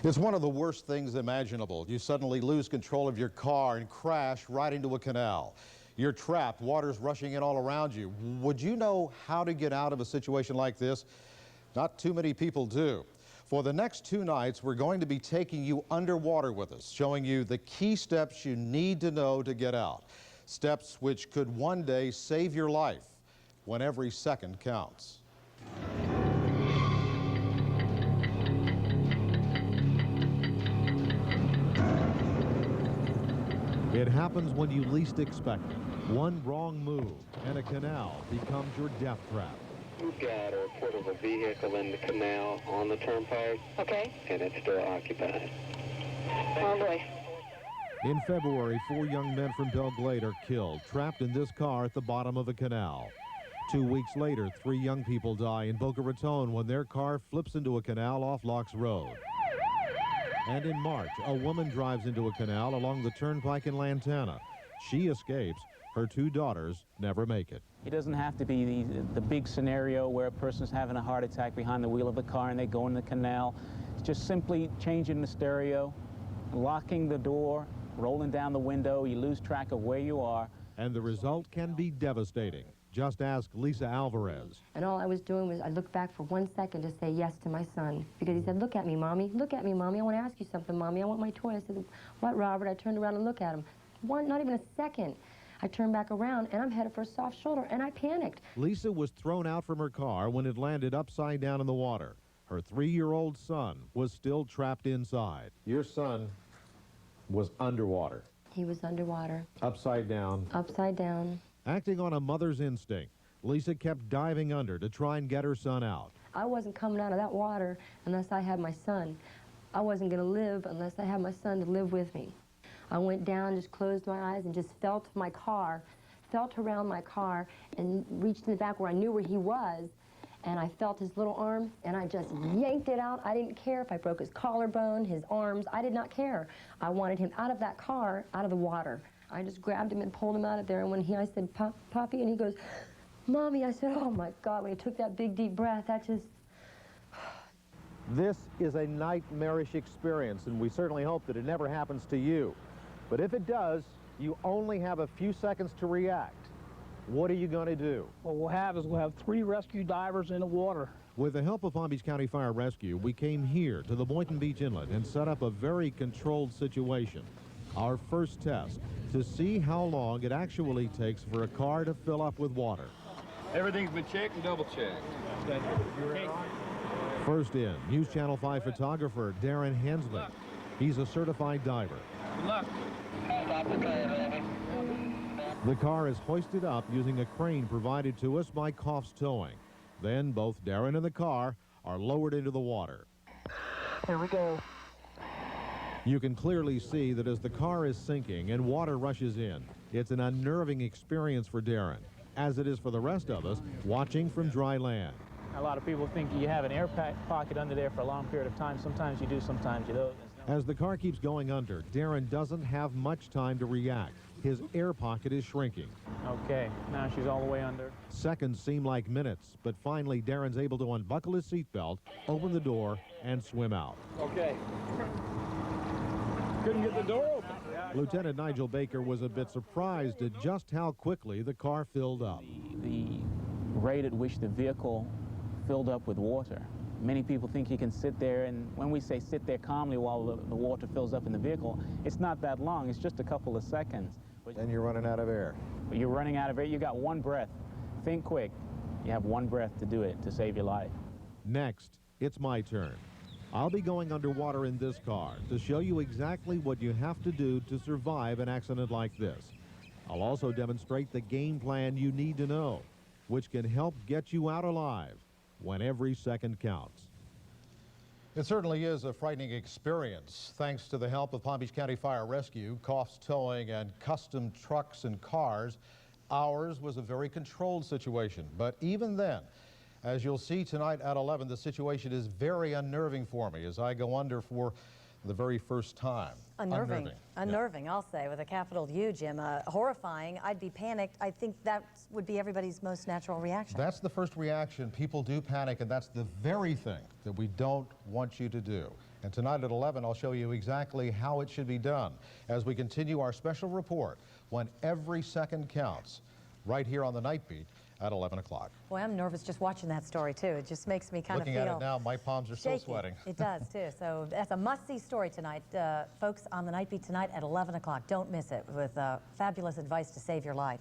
It's one of the worst things imaginable. You suddenly lose control of your car and crash right into a canal. You're trapped, water's rushing in all around you. Would you know how to get out of a situation like this? Not too many people do. For the next 2 nights, we're going to be taking you underwater with us, showing you the key steps you need to know to get out. Steps which could one day save your life when every second counts. It happens when you least expect it. One wrong move and a canal becomes your death trap. We've got a report of a vehicle in the canal on the turnpike. Okay. And it's still occupied. Oh boy. In February, 4 young men from Belle Glade are killed, trapped in this car at the bottom of a canal. 2 weeks later, 3 young people die in Boca Raton when their car flips into a canal off Locks Road. And in March, a woman drives into a canal along the turnpike in Lantana. She escapes. Her 2 daughters never make it. It doesn't have to be the big scenario where a person's having a heart attack behind the wheel of the car and they go in the canal. It's just simply changing the stereo, locking the door, rolling down the window. You lose track of where you are. And the result can be devastating. Just ask Lisa Alvarez. And all I was doing was I looked back for 1 second to say yes to my son. Because he said, "Look at me, Mommy. Look at me, Mommy. I want to ask you something, Mommy. I want my toy." I said, "What, Robert?" I turned around and looked at him. Not even a second. I turned back around, and I'm headed for a soft shoulder, and I panicked. Lisa was thrown out from her car when it landed upside down in the water. Her 3-year-old son was still trapped inside. Your son was underwater. He was underwater. Upside down. Upside down. Acting on a mother's instinct, Lisa kept diving under to try and get her son out. I wasn't coming out of that water unless I had my son. I wasn't going to live unless I had my son to live with me. I went down, just closed my eyes, and just felt my car, felt around my car, and reached in the back where I knew where he was, and I felt his little arm, and I just yanked it out. I didn't care if I broke his collarbone, his arms. I did not care. I wanted him out of that car, out of the water. I just grabbed him and pulled him out of there, and when I said, "Poppy," and he goes, "Mommy," I said, "Oh my God," when he took that big deep breath, that just... This is a nightmarish experience, and we certainly hope that it never happens to you. But if it does, you only have a few seconds to react. What are you going to do? What we'll have 3 rescue divers in the water. With the help of Palm Beach County Fire Rescue, we came here to the Boynton Beach Inlet and set up a very controlled situation. Our first test to see how long it actually takes for a car to fill up with water. Everything's been checked and double checked. Okay. First in, News Channel 5 photographer Darren Hensley. He's a certified diver. Good luck. The car is hoisted up using a crane provided to us by Coffs Towing. Then both Darren and the car are lowered into the water. Here we go. You can clearly see that as the car is sinking and water rushes in, it's an unnerving experience for Darren, as it is for the rest of us watching from dry land. A lot of people think you have an air pocket under there for a long period of time. Sometimes you do, sometimes you don't. As the car keeps going under, Darren doesn't have much time to react. His air pocket is shrinking. Okay, now she's all the way under. Seconds seem like minutes, but finally Darren's able to unbuckle his seatbelt, open the door, and swim out. Okay. Couldn't get the door open. Lieutenant Nigel Baker was a bit surprised at just how quickly the car filled up. The rate at which the vehicle filled up with water. Many people think you can sit there, and when we say sit there calmly while the water fills up in the vehicle, it's not that long. It's just a couple of seconds. And you're running out of air. You're running out of air. You got 1 breath. Think quick. You have 1 breath to do it, to save your life. Next, it's my turn. I'll be going underwater in this car to show you exactly what you have to do to survive an accident like this. I'll also demonstrate the game plan you need to know, which can help get you out alive when every second counts. It certainly is a frightening experience. Thanks to the help of Palm Beach County Fire Rescue, Coffs Towing, and custom trucks and cars, ours was a very controlled situation. But even then, as you'll see tonight at 11, the situation is very unnerving for me as I go under for the very first time. Unnerving, yeah. I'll say, with a capital U, Jim. Horrifying. I'd be panicked. I think that would be everybody's most natural reaction. That's the first reaction. People do panic, and that's the very thing that we don't want you to do. And tonight at 11, I'll show you exactly how it should be done as we continue our special report, When Every Second Counts, right here on the Night Beat at 11 o'clock. Boy, I'm nervous just watching that story, too. It just makes me kind of feel Looking at it now, my palms are still shaky. sweating. It does, too. So that's a must-see story tonight. Folks, on the Night Beat tonight at 11 o'clock. Don't miss it, with fabulous advice to save your life.